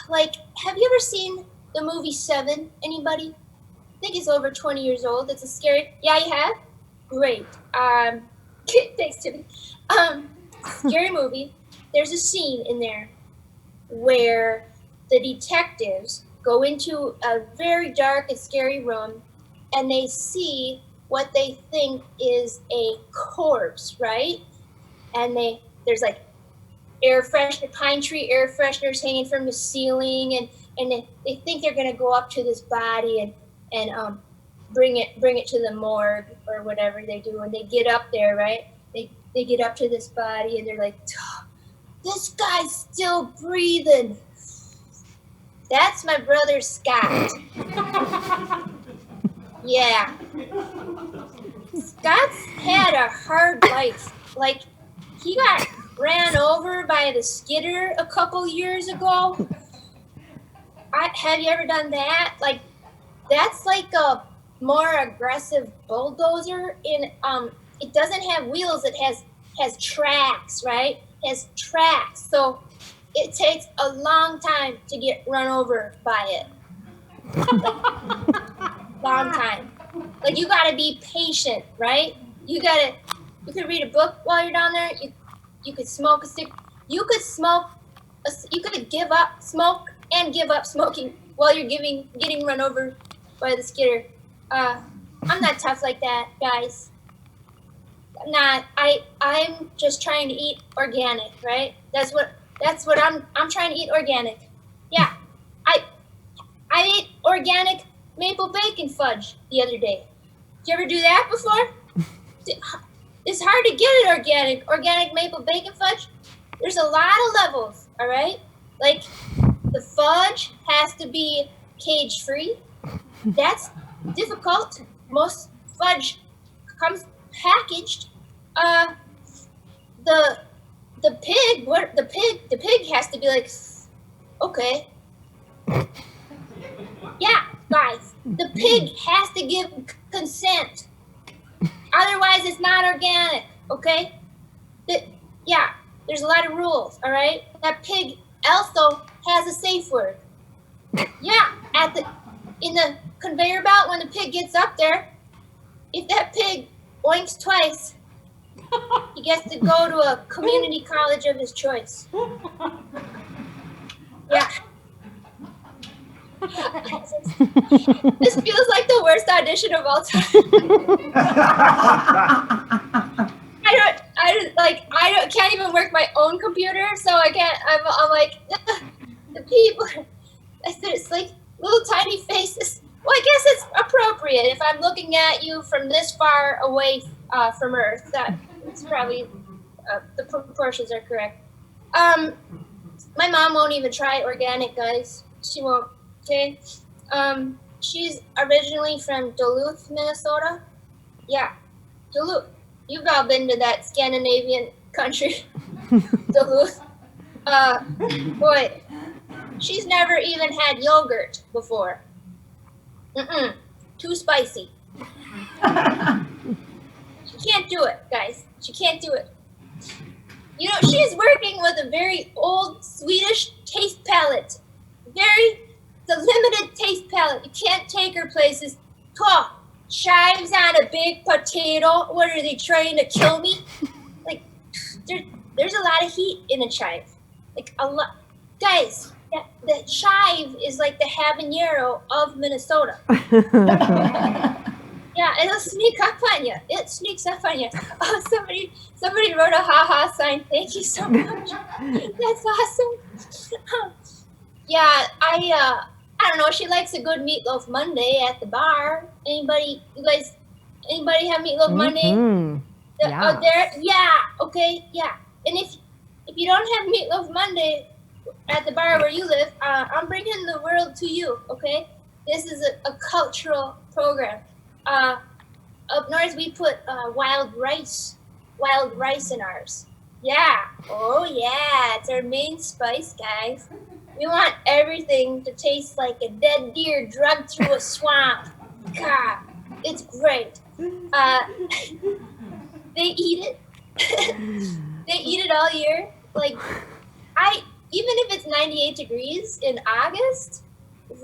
like, have you ever seen the movie Seven? Anybody? I think it's over 20 years old. It's a scary. Yeah, you have? Great. Thanks, Tiffany. Scary movie. There's a scene in there where the detectives go into a very dark and scary room, and they see what they think is a corpse, right? And there's like air freshener, pine tree air fresheners hanging from the ceiling, and they think they're gonna go up to this body and bring it to the morgue or whatever they do. And they get up there, right? They get up to this body and they're like, this guy's still breathing. That's my brother Scott. Yeah. Scott's had a hard life. Like, he got ran over by the skidder a couple years ago. Have you ever done that? Like, that's like a more aggressive bulldozer. It doesn't have wheels. It has tracks, right? It has tracks. So it takes a long time to get run over by it. Long time. Like, you gotta be patient, right? You could read a book while you're down there. You could smoke a stick. You could give up smoke and give up smoking while you're getting run over by the skidder. I'm not tough like that, guys. I'm not. I'm just trying to eat organic, right? That's what I'm trying to eat organic. Yeah. I ate organic maple bacon fudge the other day. Did you ever do that before? It's hard to get it organic maple bacon fudge. There's a lot of levels, all right? Like, the fudge has to be cage-free. That's difficult. Most fudge comes packaged. The pig has to be like, okay. Yeah, guys, the pig has to give consent. Otherwise, it's not organic, okay? There's a lot of rules, all right? That pig also has a safe word. Yeah, in the conveyor belt, when the pig gets up there, if that pig oinks twice, he gets to go to a community college of his choice. Yeah. This feels like the worst audition of all time. I can't even work my own computer, so I can't. I'm like, the people. It's like little tiny faces. Well, I guess it's appropriate if I'm looking at you from this far away from Earth. That's probably the proportions are correct. My mom won't even try organic, guys. She won't. Okay. She's originally from Duluth, Minnesota. Yeah, Duluth. You've all been to that Scandinavian country, Duluth. Boy, she's never even had yogurt before. Too spicy. She can't do it, guys. She can't do it. You know, she's working with a very old Swedish taste palette. The limited taste palette. You can't take her places. Chives on a big potato. What are they trying to kill me? Like, there's a lot of heat in a chive. Like, a lot. Guys, the chive is like the habanero of Minnesota. Yeah, it'll sneak up on you. It sneaks up on you. Oh, somebody wrote a ha-ha sign. Thank you so much. That's awesome. Yeah, I don't know. She likes a good meatloaf Monday at the bar. Anybody have meatloaf Monday? Yeah. Yeah. Okay. Yeah. And if you don't have meatloaf Monday at the bar where you live, I'm bringing the world to you. Okay. This is a cultural program. Up north we put wild rice in ours. Yeah. Oh yeah. It's our main spice, guys. We want everything to taste like a dead deer drugged through a swamp. God, it's great. They eat it. They eat it all year. Like, even if it's 98 degrees in August,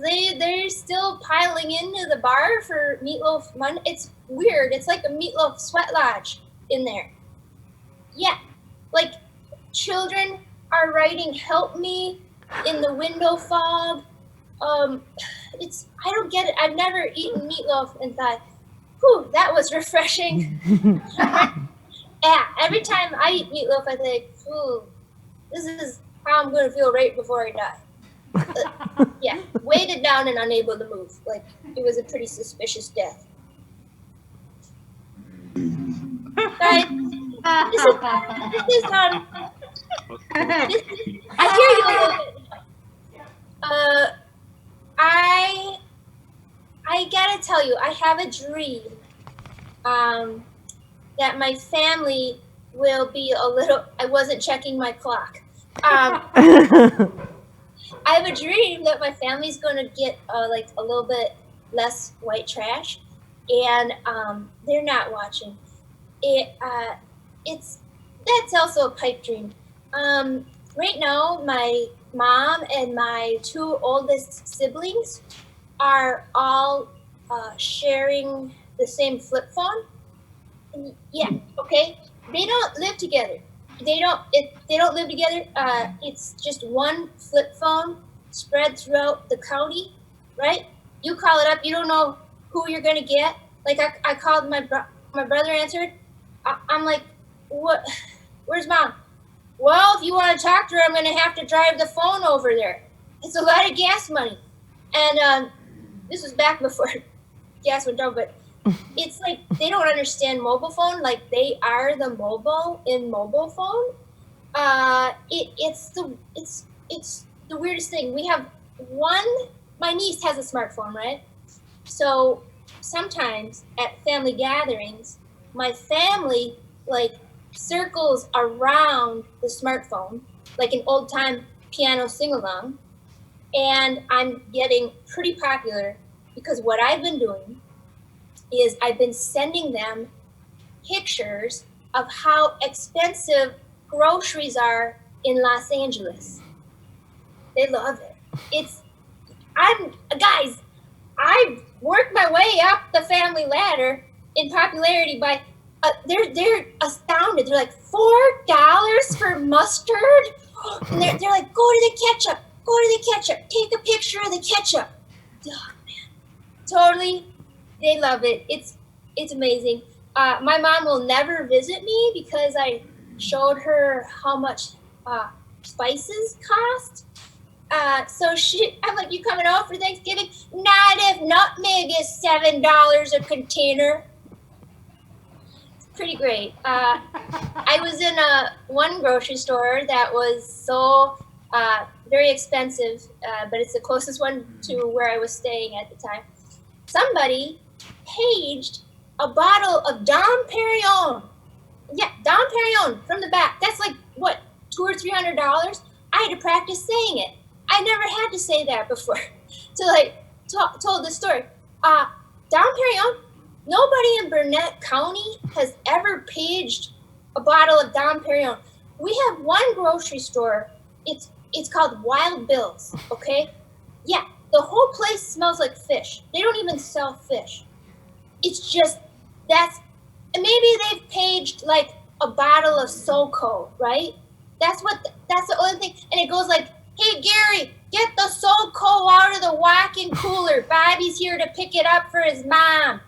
they're still piling into the bar for Meatloaf Monday. It's weird. It's like a Meatloaf sweat lodge in there. Yeah, like children are writing "Help Me" in the window fog. I don't get it. I've never eaten meatloaf and thought, "Whew, that was refreshing." Yeah, every time I eat meatloaf, I think, "Ooh, this is how I'm gonna feel right before I die." Yeah, weighted down and unable to move. Like it was a pretty suspicious death. Guys, this is I hear you a little bit. I gotta tell you, I have a dream that my family will be a little. I wasn't checking my clock. I have a dream that my family's gonna get like a little bit less white trash, and they're not watching. That's also a pipe dream. Right now, my mom and my two oldest siblings are all sharing the same flip phone. Yeah, okay. They don't live together. They don't live together. It's just one flip phone spread throughout the county, right? You call it up. You don't know who you're gonna get. Like I called my brother answered. I'm like, what? Where's mom? Well, if you want to talk to her, I'm going to have to drive the phone over there. It's a lot of gas money. And this was back before gas went down, but it's like they don't understand mobile phone like they are the mobile in mobile phone. It's the weirdest thing. We have my niece has a smartphone, right? So sometimes at family gatherings, my family like circles around the smartphone like an old time piano sing along, and I'm getting pretty popular because what I've been doing is I've been sending them pictures of how expensive groceries are in Los Angeles. They love it. I've worked my way up the family ladder in popularity by they're astounded. They're like $4 for mustard, and they're like, go to the ketchup, take a picture of the ketchup. Oh man, totally, they love it. It's amazing. My mom will never visit me because I showed her how much spices cost. So I'm like, you coming out for Thanksgiving? Not if nutmeg is $7 a container. It's pretty great. I was in one grocery store that was so very expensive, but it's the closest one to where I was staying at the time. Somebody paged a bottle of Dom Perignon. Yeah, Dom Perignon from the back. That's like, what, $200 or $300? I had to practice saying it. I never had to say that before. Told the story. Dom Perignon, nobody in Burnett County has ever paged a bottle of Dom Perignon. We have one grocery store. It's called Wild Bill's, okay? Yeah, the whole place smells like fish. They don't even sell fish. It's just, maybe they've paged like a bottle of SoCo, right? That's the only thing. And it goes like, hey, Gary, get the SoCo out of the walk-in cooler. Bobby's here to pick it up for his mom.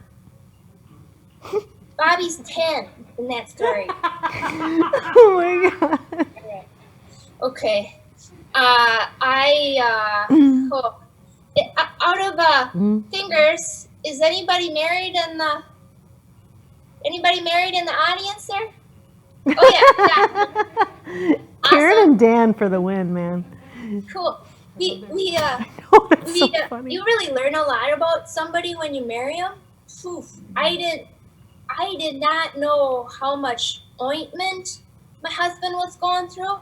Bobby's 10 in that story. Oh my God. Okay. Out of fingers, is anybody married in the audience there? Oh yeah. Karen Awesome. and Dan for the win, man. Cool. We It's so funny. you really learn a lot about somebody when you marry them. I did not know how much ointment my husband was going through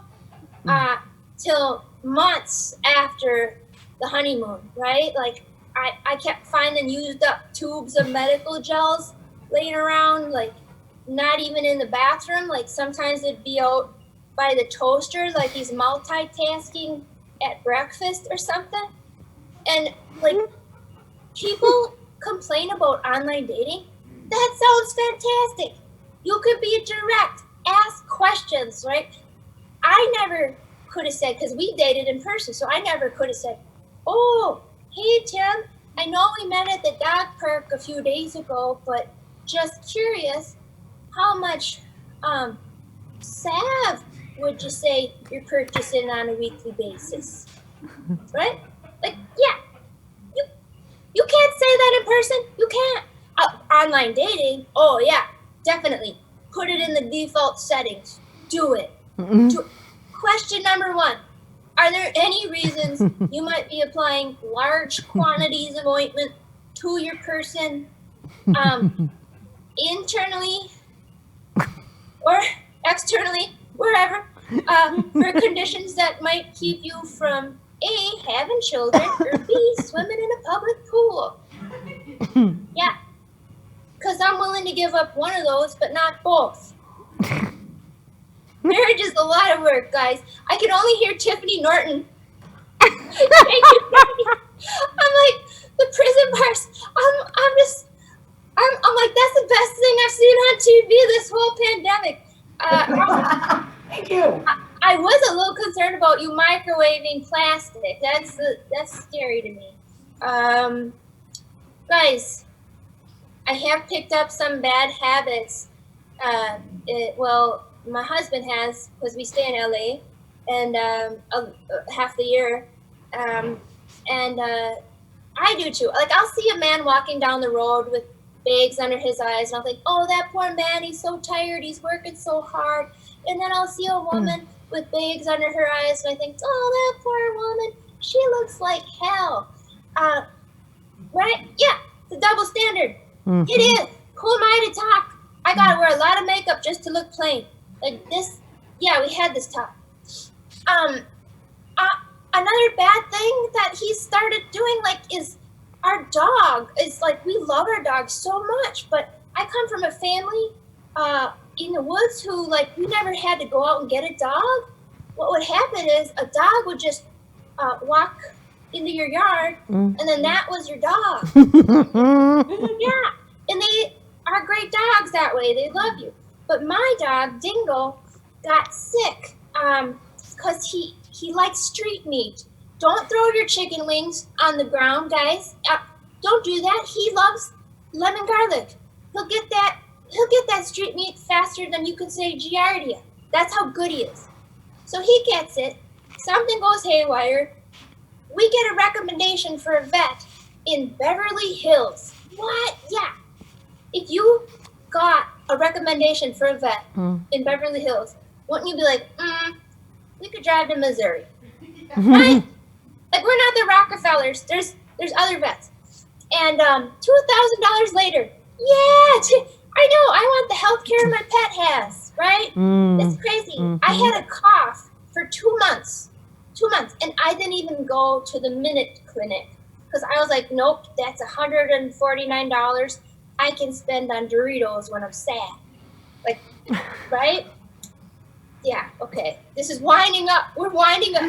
till months after the honeymoon, right? Like I kept finding used up tubes of medical gels laying around, like not even in the bathroom. Like sometimes it'd be out by the toaster, like he's multitasking at breakfast or something. And like people complain about online dating. That sounds fantastic. You could be direct, ask questions, right? I never could have said, because we dated in person, so I never could have said, oh, hey Tim, I know we met at the dog park a few days ago, but just curious, how much salve would you say you're purchasing on a weekly basis? Right? Like, yeah, you can't say that in person. You can't. Online dating, oh yeah, definitely. Put it in the default settings. Do it. Question number 1. Are there any reasons you might be applying large quantities of ointment to your person internally or externally, wherever, for conditions that might keep you from A, having children, or B, swimming in a public pool? Yeah, because I'm willing to give up one of those, but not both. Marriage is a lot of work, guys. I can only hear Tiffany Norton. Thank you, Tiffany. I'm like, the prison bars. I'm like, that's the best thing I've seen on TV this whole pandemic. Thank you. I was a little concerned about you microwaving plastic. That's scary to me. Guys, I have picked up some bad habits. My husband has, because we stay in LA, and half the year, and I do too. Like, I'll see a man walking down the road with bags under his eyes, and I'll think, oh, that poor man, he's so tired, he's working so hard. And then I'll see a woman with bags under her eyes, and I think, oh, that poor woman, she looks like hell. Right? Yeah, it's a double standard. It is. Who am I to talk? I gotta wear a lot of makeup just to look plain. Like this, yeah, we had this talk. Another bad thing that he started doing, like, is our dog. It's like, we love our dog so much, but I come from a family in the woods who, like, we never had to go out and get a dog. What would happen is a dog would just walk into your yard, and then that was your dog. Yeah, and they are great dogs that way. They love you. But my dog, Dingo, got sick because he likes street meat. Don't throw your chicken wings on the ground, guys. Don't do that. He loves lemon garlic. He'll get that street meat faster than you could say Giardia. That's how good he is. So he gets it. Something goes haywire. We get a recommendation for a vet in Beverly Hills. What? Yeah. If you got a recommendation for a vet in Beverly Hills, wouldn't you be like, we could drive to Missouri? Right? Like, we're not the Rockefellers. There's other vets. And $2,000 later, yeah, I know, I want the health care my pet has, right? It's crazy. I had a cough for 2 months. 2 months. And I didn't even go to the Minute Clinic because I was like, nope, that's $149 I can spend on Doritos when I'm sad. Like, right? Yeah, okay. This is winding up. We're winding up.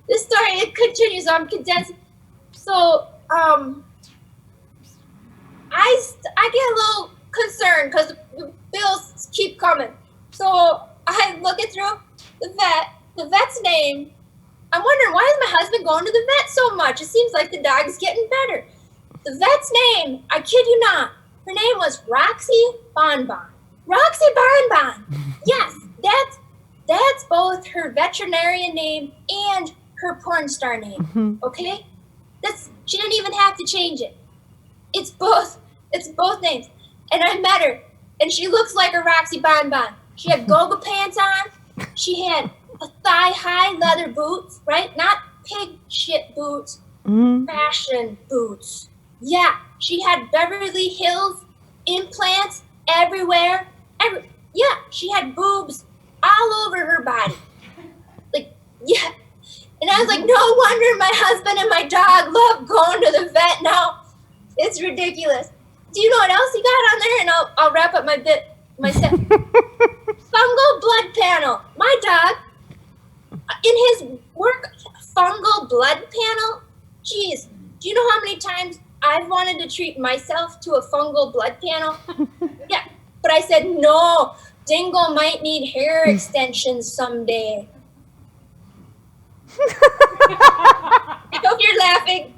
This story, it continues. I'm condensing. So, I get a little concerned because the bills keep coming. So I look it through the vet's name. I'm wondering, why is my husband going to the vet so much? It seems like the dog's getting better. The vet's name, I kid you not, her name was Roxy Bonbon. Roxy Bonbon. Yes, that's both her veterinarian name and her porn star name. Okay? She didn't even have to change it. It's both names. And I met her, and she looks like a Roxy Bonbon. She had goga pants on. She had a thigh-high leather boots, right? Not pig shit boots, fashion boots. Yeah, she had Beverly Hills implants everywhere. Yeah, she had boobs all over her body. Like, yeah. And I was like, no wonder my husband and my dog love going to the vet now. It's ridiculous. Do you know what else he got on there? And I'll wrap up my set. Fungal blood panel. My dog, in his work, fungal blood panel. Jeez, do you know how many times I've wanted to treat myself to a fungal blood panel? Yeah, but I said no. Dingo might need hair extensions someday. I hope you're laughing.